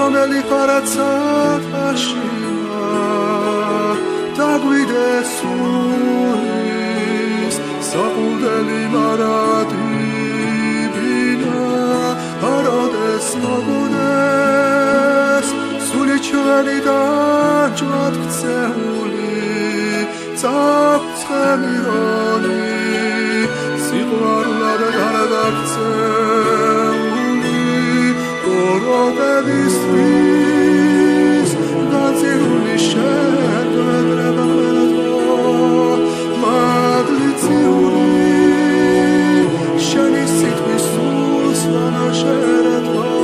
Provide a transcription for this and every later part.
რომელი ყარაცათაშია დაგვიდეს სულის საყუდელი მარადი ბინა აროდეს მოგდეს სული ჩვენი დაჯვად ქცეული წაფცხენი რონი სიყვარულად გარდაქცეული გოროდებისთვის გაწირული შეგვედრება მადლიციური შენი სიტყვის სულს ვანაშერეთოს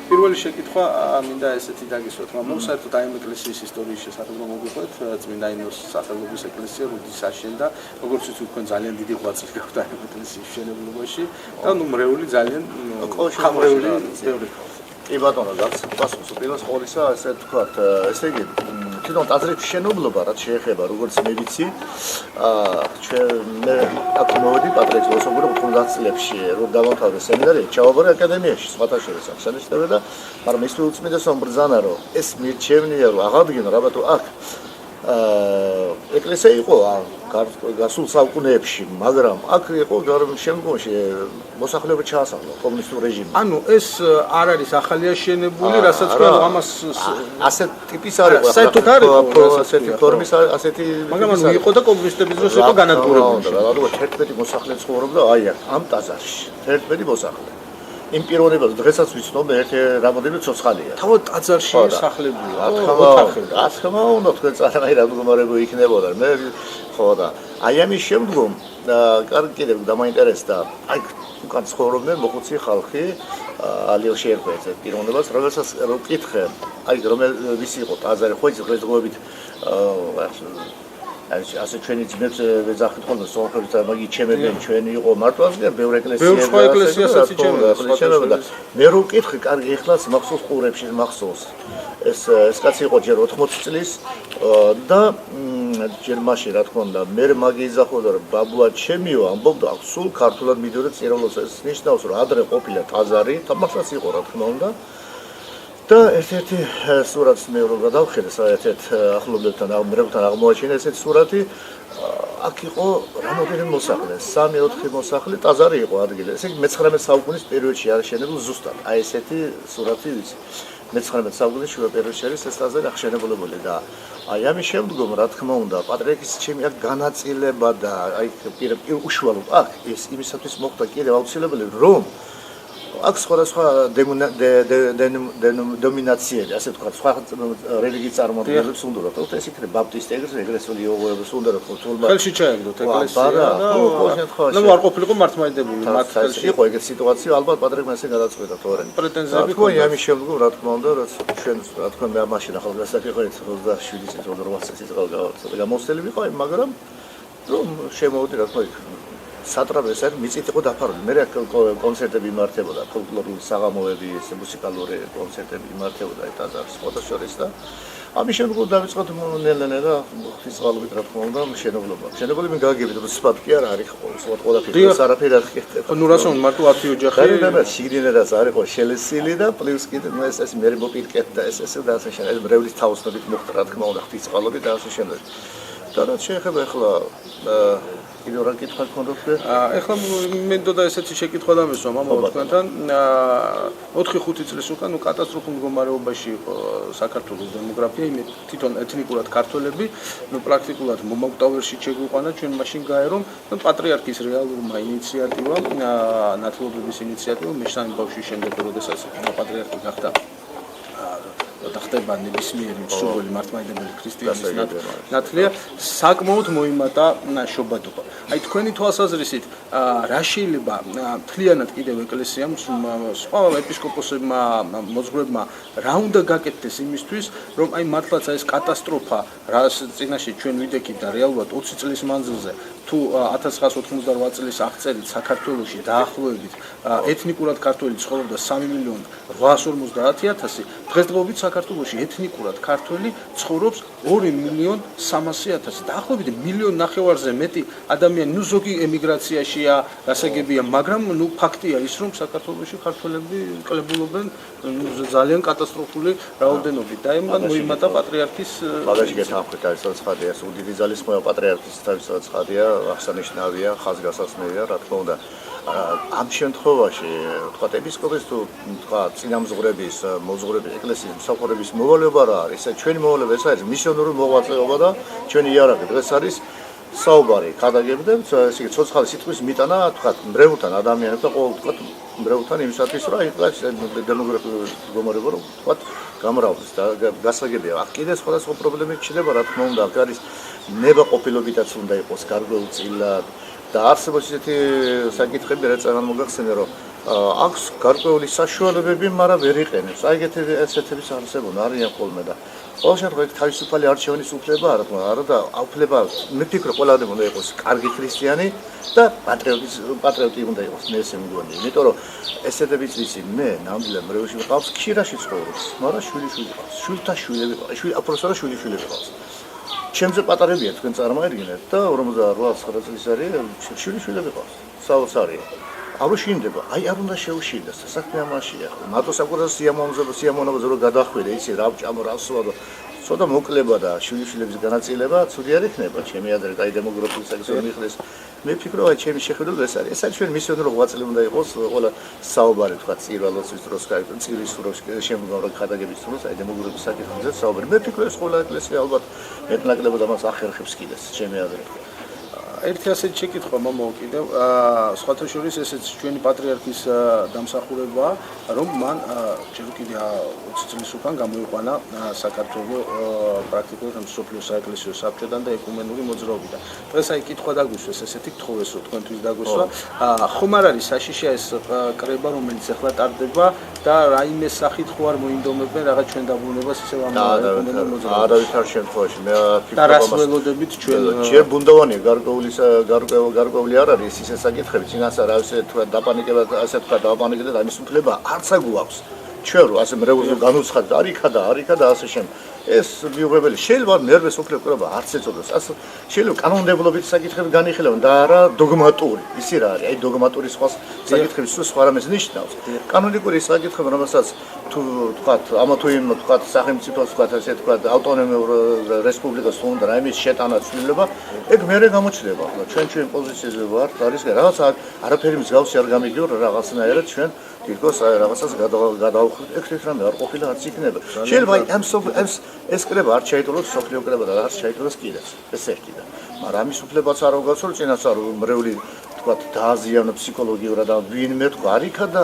პირველი შეკითხვა მინდა ესეთი დაგისვათ, რომ საერთოდ აი ეკლესიის ისტორიის შესახებ რომ მოგიყვეთ, წმინდა ინოს სახელობის ეკლესია როდის აშენდა, როგორც ვიცით თქვენ ძალიან დიდი ღვაწლი გაქვთ აი ეკლესიის მშენებლობაში და ნუ მრეული ძალიან ხამრეული ბევრი. კი ბატონო, გასულ პირველს ყოვლისა ესე ვთქვათ, ესე იგი თვითონ ტაძრის შენებლობა რაც შეეხება, როგორც მე ვიცი, მე აქ მოვედი პატრიარქის მოსაუბრე 90 წლებში, რომ დავამთავრე სემინარია, ჩავაბარე აკადემიაში, სხვათა შორის აღსანიშნავია და მაგრამ ის უწმინდესო ბრძანა, რომ ეს მირჩევნია, რომ აღადგინო რაბათო აქ ეკლესია იყო გასულ საუკუნეებში, მაგრამ აქ იყო შემდგომში მოსახლეობა ჩაასახლა კომუნისტურ რეჟიმში. ანუ ეს არ არის ახალი აშენებული, რასაც თქვენ ამას ასეთ ტიპის არ იყო, ასეთი ფორმის, ასეთი მაგრამ ანუ იყო და კომუნისტების დროს იყო განადგურებული. რა 11 მოსახლე ცხოვრობდა აი ამ ტაძარში. 11 მოსახლე. იმ პიროვნებას დღესაც ვიცნობ ერთი რამოდენიმე ცოცხალია. თავად ტაძარში სახლებია. რა თქმა უნდა, თქვენ წარმაი რა მდგომარეობა იქნებოდა. მე ხო და აი ამის შემდგომ კარგი კიდევ დამაინტერესდა. აი უკან ცხოვრობდნენ მოხუცი ხალხი, ალიოში ერქვა ეს პიროვნებას, რომელსაც რო კითხე, აი ვის იყო ტაძარი, ხო იცი დღესდღეობით ასე ჩვენი ძმებს ვეძახით ხოლმე სოფელით მაგი ჩემებენ ჩვენი იყო მარტოაზია ბევრ ეკლესიასაც იჩემდა მე რო ვკითხე კარგი ეხლაც მახსოვს ყურებში მახსოვს ეს კაცი იყო ჯერ 80 წლის და ჯერ მაშინ რა თქმა უნდა მე მაგი იძახოდა რომ ბაბუა ჩემიო ამბობდა სულ ქართულად მიდიოდა წერილოს ეს ნიშნავს რომ ადრე ყოფილა ტაძარი თამაშიც იყო რა თქმა უნდა და ერთ-ერთი სურათს მე რო გადავხედე საერთოდ ახლობლებთან აღმერებთან აღმოაჩინე ესეთი სურათი აქ იყო რამოდენიმე მოსახლე 3-4 მოსახლე ტაძარი იყო ადგილი ესე იგი მე-19 საუკუნის პერიოდში აღშენებული ზუსტად აი ესეთი სურათი ვიცი მე-19 საუკუნის შუა პერიოდში არის ეს ტაძარი აღშენებული და აი ამის შემდგომ რა თქმა უნდა პატრიარქის ჩემი აქ განაწილება და აი უშუალოდ აქ ეს იმისათვის მოხდა კიდევ აუცილებელი რომ აქ სხვადასხვა დომინაციები, ასე ვთქვათ, სხვა რელიგიის წარმოადგენლებს უნდათ. თუმცა ეს იქნება ბაპტისტი ეგრესული იოღოების უნდათ თულმა. ხელში ჩაეგდოთ ეკლესია და ნუ არ ყოფილიყო მართლმადიდებელი, მათ ხელში იყო ეგეთ სიტუაცია, ალბათ პატრიარქმა ესე გადაწყვეტა თორემ. პრეტენზიები ხო, ამის შემდგომ რა თქმა უნდა, რაც ჩვენ რა თქმა უნდა მაშინ ახალგაზრდა იყო 27 წელს, 28 წელს გავარდა. გამოსწელი ვიყო, მაგრამ რომ შემოვიდი რა თქმა უნდა სატრაპეზს არ მიწით იყო დაფარული. მე კონცერტები იმართებოდა, ფოლკლორული საღამოები, მუსიკალური კონცერტები იმართებოდა ტაძარში ფოტოშორის და ამის შემდგომ დავიწყოთ ნელ-ნელა ღვთისმსახურებით რა თქმა უნდა მშენებლობა. მშენებლები გაგებით, რომ სპატ კი არ არის ყველაფერი არაფერი არ ხერხდება. ნუ რას უნდა მარტო 10 ოჯახი და შიგნითაც არის ხო შელესილი და პლუს კიდე ეს მე მოპირკეთ და ეს და ასე შემდეგ. ეს მრევლის თაოსნობით მოხდა რა თქმა უნდა ღვთისმსახურებით და ასე შემდეგ. და რაც შეეხება ახლა კიდევ რა კითხვა გქონდათ? ეხლა მენდოდა ესეთი შეკითხვა დამესვა მამაო თქვენთან 4-5 წლის უკან კატასტროფულ მდგომარეობაში იყო საქართველოს დემოგრაფია, იმით თვითონ ეთნიკურად ქართველები, პრაქტიკულად მომაკვდავერში შეგვიყვანა ჩვენ მაშინ გაერომ, პატრიარქის რეალურმა ინიციატივამ, ნათლობების ინიციატივამ, მე-3 ბავშვის შემდეგ, როდესაც პატრიარქი გახდა და ხდება ნებისმიერი მსურველი მართლმადიდებელი ქრისტიანის ნათლია საკმაოდ მოიმატა შობადობა. აი თქვენი თვალსაზრისით რა შეიძლება მთლიანად კიდევ ეკლესიამ სხვა ეპისკოპოსებმა მოძღვრებმა რა უნდა გაკეთდეს იმისთვის რომ აი მართლაც ეს კატასტროფა რას წინაშე ჩვენ ვიდექით და რეალურად 20 წლის მანძილზე თუ 1998 წლის აღწერით საქართველოში დაახლოებით ეთნიკურად ქართველი ცხოვრობდა 3.850.000 დღესდღეობით საქართველოში ეთნიკურად ქართველი ცხოვრობს 2.300.000 დაახლოებით 1.5 მილიონზე მეტი ადამიანი ნუ ზოგი ემიგრაციაშია გასაგებია მაგრამ ნუ ფაქტია ის რომ საქართველოში ქართველები კლებულობენ ძალიან კატასტროფული რაოდენობით და იმან მოიმატა პატრიარქის მაგაში გეთანხმდით არის საცხადია უდიდი ძალისხმევა პატრიარქის თავისთავად ცხადია აღსანიშნავია ხაზგასაცმელია რა თქმა უნდა ამ შემთხვევაში თქვა ეპისკოპოს თუ თქვა წინამძღვრების მოძღვრების ეკლესიის მსახურების მოვალეობა რა არის ეს ჩვენი მოვალეობა ეს არის მისიონური მოღვაწეობა და ჩვენი იარაღი დღეს არის საუბარი გადაგებდებით ესე იგი ცოცხალი სიტყვის მიტანა თქვა მრევლთან ადამიანებთან ყოველ თქვა მრევლთან იმისათვის რომ იყოს დემოგრაფიული მდგომარეობა რომ თქვა გამრავლდეს და გასაგებია აქ კიდე სხვადასხვა პრობლემები ჩნდება რა თქმა უნდა აქ არის ნებაყოფილობითაც უნდა იყოს გარკვეულწილად და არსებობს ისეთი საკითხები რაც აღარ მოგახსენე რომ აქვს გარკვეული საშუალებები მაგრამ ვერ იყენებს აი ესეთების არსებობა არიან ხოლმე და ყოველ შემთხვევაში თავისუფალი არჩევნის უფლება არა და უფლება მე ვფიქრობ ყველა адам უნდა იყოს კარგი ქრისტიანი და პატრიოტი უნდა იყოს მე ესე მგონი იმიტომ რომ ესეთებიც ვიცი მე ნამდვილად მრევლში ვიყავს ქირაში ცხოვრობს მაგრამ შვილი ყავს შვილთა შვილები ყავს აპროფესორ შვილები ყავს ჩემზე პატარებია თქვენ წარმოედგინეთ და 58-9 წლის არის შვილები ყავს საოცარია არ უშინდება აი არ უნდა შეუშინდეს საქმე ამაშია მარტო საკუთარ სიამოვნებაზე რომ გადახვიდე იცი რა ვჭამო რა ვსვადო ცოტა მოკლება და შვილების განაწილება ცუდი არ იქნება ჩემი აზრით აი დემოგრაფიული საკითხი მიხდეს მე ვფიქრობ აი ჩემი შეხედულება ეს არის ჩვენ მისიონერი მოღვაწე უნდა იყოს ყველა საუბარი თქვა წირვალოსის დროს წირის დროს შემდგომ ხადაგების დროს აი დემოგრაფიის საკითხზე საუბარი მე ვფიქრობ ეს ყველა ეკლესია ალბათ მეტნაკლებად ამას ახერხებს კიდეც ჩემი აზრით ერთი ასეთი შეკითხვა მომავალ კიდევ სხვათა შორის ესეც ჩვენი პატრიარქის დამსახურებაა რომ მან ჯერ კიდე 20 წლის უკან გამოიყვანა საქართველოს პრაქტიკულად მსოფლიო საეკლესიო საბჭოდან და ეკუმენური მოძრაობიდან დღეს აი კითხვა დაგვისვეს ესეთი გთხოვეს რომ თქვენთვის დაგვისვა ხომ არ არის საშიშია ეს კრება რომელიც ახლა ტარდება და რაიმე სახით ხო არ მოინდომებენ რაღაც ჩვენ დაბრუნებას ისევ ამ ეკუმენურ მოძრაობაში არავითარ შემთხვევაში მე და რას ველოდებით ჩვენ ჯერ ბუნდოვანია გარკვეული არ არის ისე საკითხები წინასწარ რა ისე თქვა დაპანიკება ასე თქვა დაპანიკება და ამის უფლება არც აგვაქვს ჩვენ რო ასე მრევლზე განუცხადეთ არიქა და ასე შემ ეს მიუღებელი შეიძლება მერვეს უფლება არც ეწოდოს ასე შეიძლება კანონმდებლობით საკითხები განიხილავენ და არა დოგმატური ისი რა არის აი დოგმატური საკითხები სხვა რამეს ნიშნავს კანონიკური საკითხები რომელსაც თუ თქვა ამა თუ იმ თქვა სახელმწიფოს თქვა ასე თქვა ავტონომიურ რესპუბლიკას უნდა რაიმე შეტანა ცვლილება ეგ მერე გამოჩნდება ახლა ჩვენ პოზიციაზე ვართ არის რაღაც არაფერი მსგავსი არ გამიგიო რაღაცნაირად ჩვენ თითქოს რაღაცას გადავხვით ეგრეთ რამე არ ყოფილა არც იქნება შეიძლება აი ეს კრება არ ჩაიტოლოს სოფლიო კრება და რაღაც ჩაიტოლოს კიდეც ეს ერთი და მაგრამ ამის უფლებაც არ აღგაცო წინასწარ მრევლი თქვა დააზიანო ფსიქოლოგიურად და ვინმე თქვა არიქა და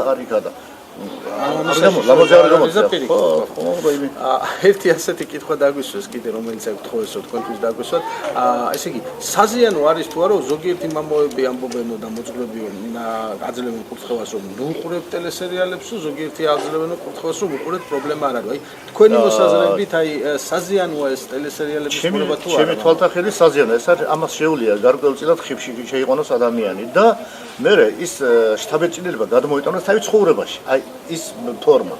ერთი ასეთი კითხვა დაგვისვეს კიდე რომელიც აქ გთხოვესო თქვენთვის დაგვისვათ ესე იგი საზიანო არის თუ არა ზოგიერთი მამოები ამბობენო და მოძღვრებიო აძლევენ კურთხევას რომ უყურებთ ტელესერიალებს ზოგიერთი აძლევენ კურთხევას რომ უყურებთ პრობლემა არ არის აი თქვენი მოსაზრებით აი საზიანოა ეს ტელესერიალების ყურება თუ არა ჩემი თვალთახედვით საზიანო ეს არის ამას შეუძლია გარკვეულწილად ხიფში შეიყონოს ადამიანი და მე ის შთაბეჭდილება გადმოიტანოს თავის ცხოვრებაში აი ის ფორმა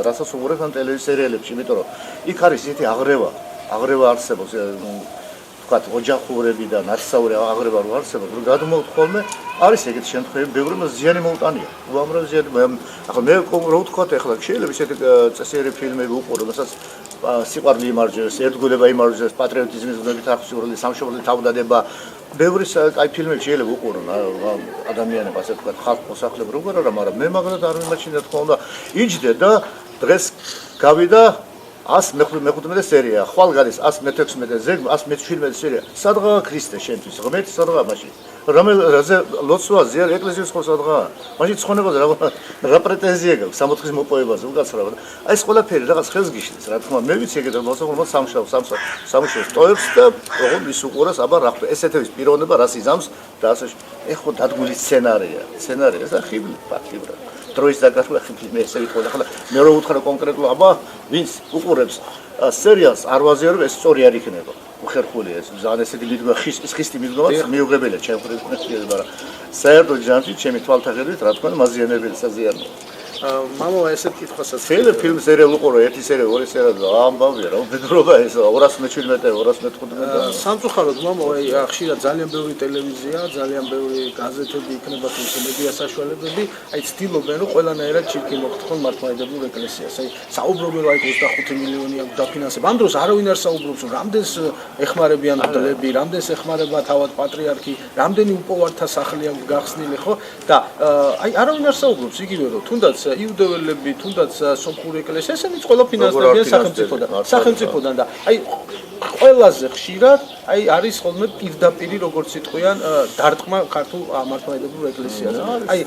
რასაც უყურებთ ამ ტელესერიალებში იმიტომ რომ იქ არის ისეთი აღრევა არსებობს თქვა ოჯახურები და ნაცსაური აღრევა რო არსებობს რომ გადმოვთ ხოლმე არის ეგეთი შემთხვევები ბევრი მას ზიანი მოუტანია უამრავი ზიანი ახლა მე რო ვთქვა ახლა შეიძლება ისეთი წესიერი ფილმები უყურო რასაც სიყვარული იმარჯვებს ერთგულება იმარჯვებს პატრიოტიზმის გზებით აღსურული სამშობლოს თავდადება ბევრი აი ფილმები შეიძლება უყურონ ადამიანებს ასე თქვა ხალხ მოსახლეობა როგორ არა მაგრამ მე მაგალითად არ მიმაჩნია თქმა უნდა იჯდე და დღეს გავიდა 115 სერია, ხვალ გადის 116 ზეგ 117 სერია. სადღაა ქრისტე შენთვის? ღმერთი სადღაა მაშინ? რაზე ლოცვა ზიარ ეკლესიის ხო სადღაა? მაშინ ცხონებაზე რა პრეტენზია გაქვს 60-ის მოპოვებაზე უკაცრავად. აი ეს ყველაფერი რაღაც ხელს გიშლის, რა თქმა უნდა, მე ვიცი ეგეთ მოსახლეობა სამშაბათს ტოებს და ოღონდ ის უყურას, აბა რა ხდება? ესეთების პიროვნება რას იზამს და ასე ეხო დადგმული სცენარია და ხიბლი ფაქტი ბრა. დროის დაგასვლა ხიბლი მე ესე ვიტყოდა ხოლმე მე რო უთხრა კონკრეტულად აბა ვინც უყურებს სერიალს არ ვაზიარებ ეს სწორი არ იქნება. უხერხულია ეს ზან ესეთი მიდგომა ხისტი მიდგომაც მიუღებელია ჩემ ხრით მაგრამ საერთოდ ჯამში ჩემი თვალთახედვით რა თქმა უნდა მაზიანებელი საზიანო მამა ესეთ კითხვასაც ფილმ სერიალ უყურო ერთი სერია ორი სერია ამბავია რა უბედურობა ეს 217 215 სამწუხაროდ მამა ხშირად ძალიან ბევრი ტელევიზია ძალიან ბევრი გაზეთები იქნება თუ მედია საშუალებები აი ცდილობენ რომ ყველანაირად ჩირკი მოგთხონ მართლმადიდებლურ ეკლესიას აი საუბრობენ რომ აი 25 მილიონი აქვს დაფინანსება ამ დროს არავინ არ საუბრობს რომ რამდენს ეხმარებიან მდლები რამდენს ეხმარება თავად პატრიარქი რამდენი უპოვართა სახლი აქვს გახსნილი ხო და აი არავინ არ საუბრობს იგივე რომ თუნდაც იუდეველები თუნდაც სომხური ეკლესია ესენიც ყველა ფინანსდებიან სახელმწიფოდან და აი ყველაზე ხშირად აი არის ხოლმე პირდაპირი როგორც იტყვიან დარტყმა ქართულ მართლმადიდებლურ ეკლესიაზე აი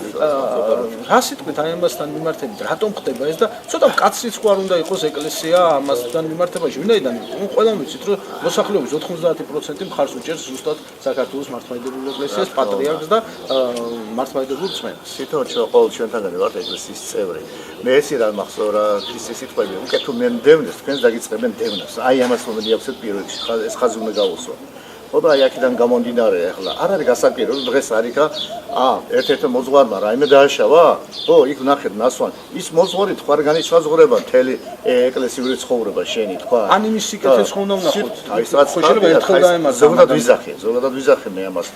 რა სიტყვით აი ამასთან მიმართებით რატომ ხდება ეს და ცოტა კაცრიც ხო არ უნდა იყოს ეკლესია ამასთან მიმართებაში ვინაიდან ყველამ ვიცით რომ მოსახლეობის 90% მხარს უჭერს ზუსტად საქართველოს მართლმადიდებლურ ეკლესიას პატრიარქს და მართლმადიდებლურ წმენდს თვითონ ყოველ ჩვენთანგანი ვართ ეკლესიის წევრი მე ესე რა მახსოვს რა ქრისტეს სიტყვები უკეთო მე მდევნეს თქვენს დაგიწყებენ დევნას აი ამას მომდი აქვს პირველში ეს ხაზი უნდა გავუსვა ხოდა აი აქედან გამომდინარე ახლა არ არის გასაკვირი რომ დღეს არიქა ერთ-ერთ მოძღვარმა რაიმე დააშავა ო იქ ნახეთ ნასვან ის მოძღვარი თქვა არ განისაზღვრება მთელი ეკლესიური ცხოვრება შენი თქვა ან იმის სიკეთეს ხომ უნდა ვნახოთ აი სადაც შეიძლება ერთხელ დაემართა ზოგადად ვიზახე მე ამას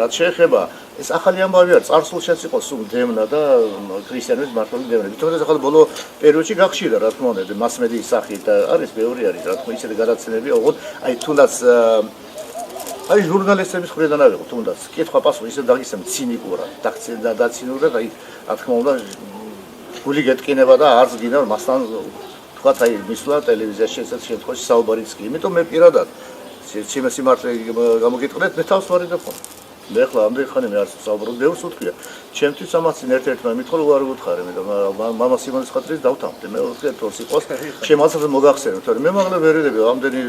რაც შეეხება ეს ახალი ამბავია წარსულშიც იყო სულ დევნა და ქრისტიანების მართლობის დევნა თუმცა ახლა ბოლო პერიოდში გახშირდა რა თქმა უნდა მასმედიის სახით და არის ბევრი არის რა თქმა ისეთი გადაცემები ოღონდ აი თუნდაც აი ჟურნალისტების მხრიდან ავიღო თუნდაც კითხვა პასუხი ისე დაგისემ ცინიკურად და ცინიკურად აი რა თქმა უნდა გული გეტკინება და არც გინდა მასთან თქვა აი მისვლა ტელევიზიაში ესეთ შემთხვევაში საუბარიც კი იმიტომ მე პირადად სიმართლე გამოგიტყდეთ მე თავს ვარ და ხო მე ხლა ამდენ ხანი მე არც საუბრობ ბევრს უთქვია ჩემთვის ამას ერთ-ერთმა მithქო რომ არ უთხარი მე და მამა სიმონის ხათრის დავთამდი მე ერთ-ერთ სიტყვას შემაძლევ მოგახსენებთ რომ მე მაღლა ვერიდები ამდენი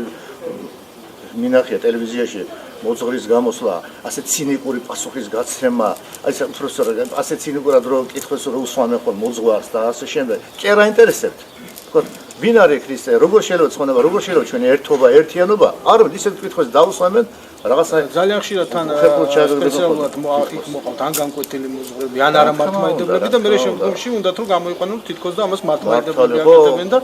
მინახია ტელევიზიაში მოძღვრის გამოსვლა ასე ცინიკური პასუხის გაცემა აი პროფესორ ასე ცინიკურად რო კითხოს რომ უსვამენ ხოლმე მოძღვარს და ასე შემდეგ კი არ აინტერესებთ თქო ვინ არის ქრისტე როგორ შეიძლება ცხონება როგორ შეიძლება ჩვენი ერთობა ერთიანობა არ ისეთ კითხვებს დაუსვამენ რაღაცა ძალიან ხშირად თან სპეციალურად იქ მოყავთ ან განკვეთილი მოძღვრები ან არა მართლმადიდებლები და მე შემდგომში უნდათ რომ გამოიყვანონ თითქოს და ამას მართლმადიდებლები აკეთებენ და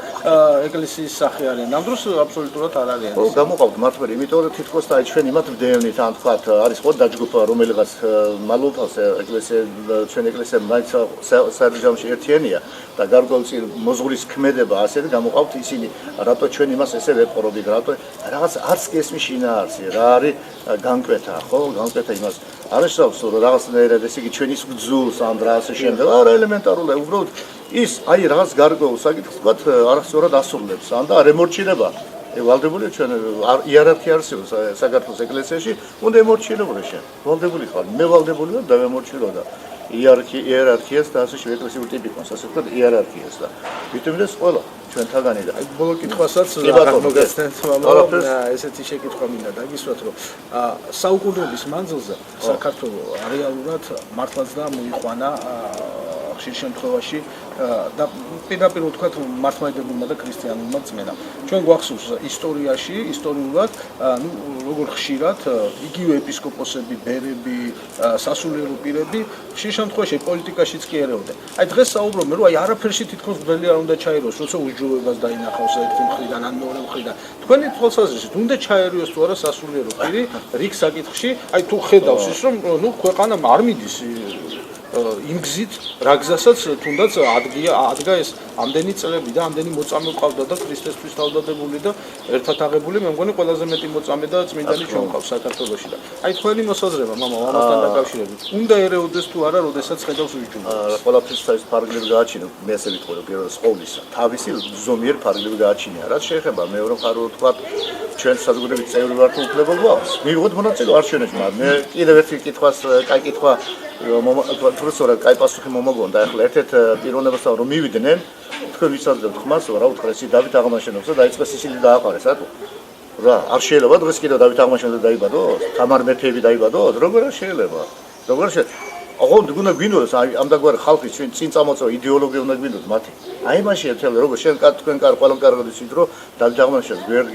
ეკლესიის სახე არიან ამ დროს აბსოლუტურად არ არიან ხო გამოყავთ მართლმადიდებლები იმიტომ რომ თითქოს და აი ჩვენ იმათ ვდევნით ან თქვათ არის ხო დაჯგუფა რომელიღაც მალულფას ეკლესია ჩვენ ეკლესია მაინც საერთაშორისო ერთიანია და გარკვეულწილ მოძღვრის ქმედება ასე გამოყავთ ისინი რატო ჩვენ იმას ესე ვეყრობით რატო რაღაც არც კი ესმის შინაარსი რა არის განკვეთა ხო განკვეთა იმას არაშავს რომ რაღაცნაირად ესე იგი ჩვენის გძულს ან რა ასე შემდეგ არა ელემენტარულია უბრალოდ ის აი რაღაც გარკვეულ საკითხს თქვათ არასწორად ასრულებს ან და რემორჩინება ვალდებული ჩვენ იერარქია არსებობს საქართველოს ეკლესიაში უნდა ემორჩილებოდეს შენ ვალდებული ხარ მე ვალდებული ვარ და ვემორჩილო და იერარქიას და ასე შემდეგ ეკლესიურ ტიპიკონს ასე ვთქვათ იერარქიას და ვიტყვიდეს ყველა ჩვენთაგანი და აი ბოლო კითხვასაც არ მოგესწრეთ მაგრამ ესეთი შეკითხვა მინდა დაგისვათ რომ საუკუნეების მანძილზე საქართველოს რეალურად მართლაც და მოიყვანა ხშირ შემთხვევაში და პირდაპირ ვთქვათ მართლმადიდებლურმა და ქრისტიანულმა წმენამ. ჩვენ გვახსოვს ისტორიაში, ისტორიულად, ну, როგორ ხშირად იგივე ეპისკოპოსები, ბერები, სასულიერო პირები ხშირ შემთხვევაში პოლიტიკაშიც კი ერეოდნენ. აი დღეს საუბრობენ, რომ აი არაფერში თითქოს გველი არ უნდა ჩაეროს, როცა უჯრედობას დაინახავს ერთი მხრიდან ან მეორე მხრიდან. თქვენი თვალსაზრისით უნდა ჩაერიოს თუ არა სასულიერო პირი რიგ საკითხში, აი თუ ხედავს ის რომ, ну, ქვეყანა არ მიდის იმ გზით, რა გზასაც თუნდაც ადგა ეს ამდენი წლები და ამდენი მოწამე ყავდა და ქრისტესთვის თავდადებული და ერთად აღებული, მე მგონი ყველაზე მეტი მოწამე და წმინდანი ჩვენ ყავს საქართველოში და აი თქვენი მოსაზრება მამა ამასთან დაკავშირებით. უნდა ერეოდეს თუ არა, როდესაც ხედავს ვიჯუნებს. ყველაფერს თავის ფარგლები გააჩინა, მე ესე ვიტყვი, რომ პირველ სკოლისა თავისი ზომიერ ფარგლები გააჩინა. რაც შეეხება მეორე მხარეს თქვა ჩვენ საზოგადოების წევრი ვართ უფლებელ გვაქვს. მივიღოთ მონაწილე არ ჩვენებმა. მე კიდევ ერთი კითხვას, კაი კითხვა პროფესორად კაი პასუხი მომაგონდა. ახლა ერთ-ერთ პიროვნებასთან რომ მივიდნენ, თქვენ ვიცავთ ხმას, რა უთხრა ისი დავით აღმაშენებს და დაიწყეს ისინი დააყარეს, რატო? რა, არ შეიძლება დღეს კიდევ დავით აღმაშენებელს დაიბადოს? თამარ მეფეები დაიბადოს? როგორ არ შეიძლება? როგორ შეიძლება? აღონ უნდა გვინდოს აი ამდაგვარი ხალხის ჩვენ წინ წამოწევა იდეოლოგია უნდა გვინდოს მათი. აი მაშინ ერთად როგორ შენ თქვენ ყველამ კარგად იცით რომ დავით აღმაშენებელს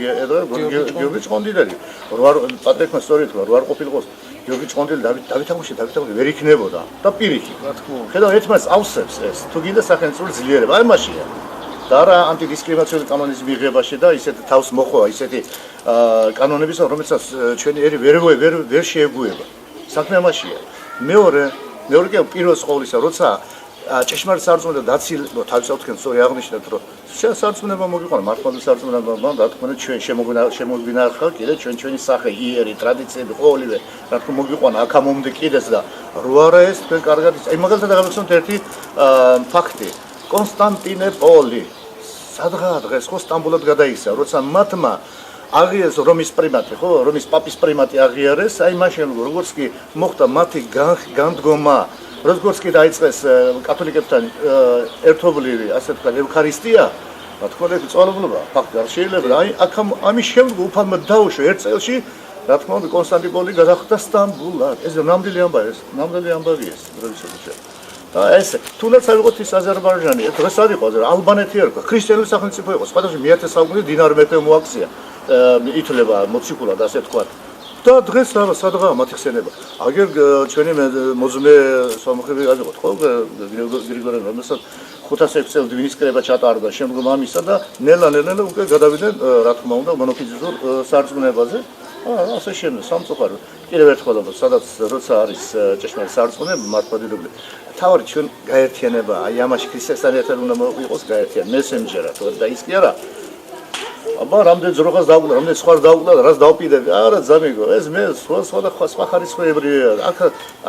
გიორგი ჭყონდიდელი როარ პატრიკმა სწორედ თქვა რო არ ყოფილიყოს გიორგი ჭყონდილი დავით აღმაშენებელი ვერ იქნებოდა და პირიქით. რა თქმა უნდა. ხედავ ერთმანეთს ავსებს ეს თუ გინდა სახელმწიფო ძლიერება აი მაშინია. და რა ანტიდისკრიმინაციული კანონის მიღებაში და ისეთ თავს მოხვა ისეთი კანონების რომელსაც ჩვენი ერი ვერ შეეგუება. საქმე ამაშია. მეორე კი პირველ სკოლისა როცა ჭეშმარიტ სარწმუნოება დაცილი თავისთავად თქვენ სწორი აღნიშნეთ რომ შენ სარწმუნება მოგიყვანა მართლმადიდებლური სარწმუნოება და თქვენ ჩვენ შემოგვინახავ კიდე ჩვენი სახე იერი ტრადიციები ყოველივე რა თქმა მოგიყვანა აქამომდე კიდეც და რო არა ეს თქვენ კარგად აი მაგალითად აღნიშნოთ ერთი ფაქტი კონსტანტინოპოლი სადღაც დღეს ხო სტამბულად გადაიქცა როცა მათმა აღიარეს რომის პრიმატი ხო რომის პაპის პრიმატი აღიარეს აი მაშინ როგორც კი მოხდა მათი განდგომა როგორც კი დაიწყეს კათოლიკებთან ერთობლივი ასე თქვა ევქარისტია რა თქმა უნდა წვალობლობა ფაქტი არ შეიძლება აი ამის შემდეგ უფალმა დაუშვა ერთ წელში რა თქმა უნდა კონსტანტინოპოლი გადახდა სტამბულად ეს ნამდვილი ამბავია ეს დროისათვის და ეს თუნდაც ავიღოთ ის აზერბაიჯანი დღეს არ იყო ალბანეთი არ იყო ქრისტიანული სახელმწიფო იყო სხვადასხვა მე-10 საუკუნეში დინარ მეფე მოაქცია ითვლება მოციქულად ასე თქვა და დღეს რა სადღაა მათი ხსენება აგერ ჩვენი მოძმე სამხები ავიღოთ ხო გრიგორე რომელსაც 506 წელს დვინისკრება ჩატარდა შემდგომ ამისა და ნელა უკვე გადავიდნენ რა თქმა უნდა მონოფიზიტურ სარწმუნოებაზე ასე შემდეგ სამწუხარო კიდევ ერთხელ სადაც როცა არის ჭეშმარიტ სარწმუნოება მართლმადიდებლური თავი ჩვენ გაერთიანება აი ამაში ქრისტესთან ერთად უნდა მოიყოს გაერთიანება მესენჯერა თუ და ის კი არა აბა რამდენ ზროხას დაუკვდა რამდენ სხვა დაუკვდა რაც დავპიდები არა ზამიგო ეს მე სხვა ხარისხოებრივია აქ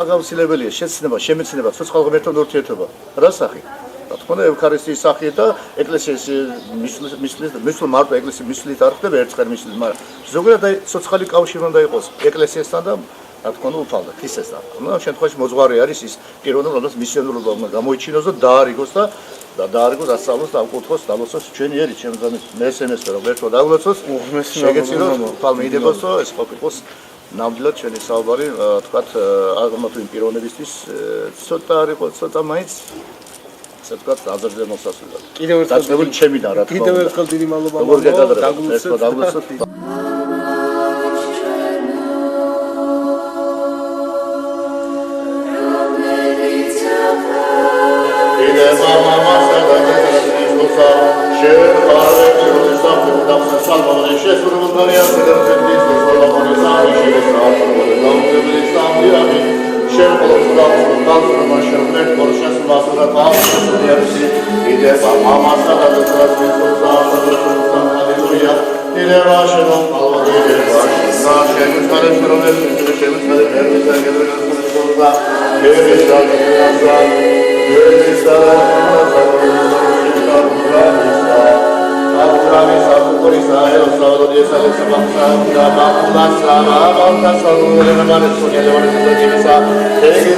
აღავსილებელია შეცნება შემეცნება სხვა ღმერთთან ურთიერთობა რა სახი რა თქმა უნდა ევქარისტიის სახე და ეკლესიის მისვლა მარტო ეკლესიის მისვლით არ ხდება ერთხელ მისვლით მაგრამ ზოგადად აი სოციალური კავშირი უნდა იყოს ეკლესიასთან და რა თქმა უნდა უფალდა ქრისტესთან ну ამ შემთხვევაში მოძღვარი არის ის პიროვნება რომელსაც მისიონერობა უნდა გამოიჩინოს და დაარიგოს და დაარიგოს ასწავლოს და აკურთხოს დალოცოს ჩვენი ერი ჩემს მე ესენესვე რომ ერთო დავლოცოს შეგეცილოს უფალ მიიდებას რომ ეს ყოფილიყოს ნამდვილად ჩვენი საუბარი თქვათ აღმოთვი პიროვნებისთვის ცოტა არ იყო ცოტა მაინც ასე თქვათ აზრზე მოსასვლელად კიდევ ერთხელ ჩემიდან რა თქმა უნდა კიდევ ერთხელ დიდი მადლობა დაგლოცოთ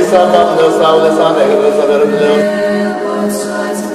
Salve, salve, salve, salve, salve, salve, salve,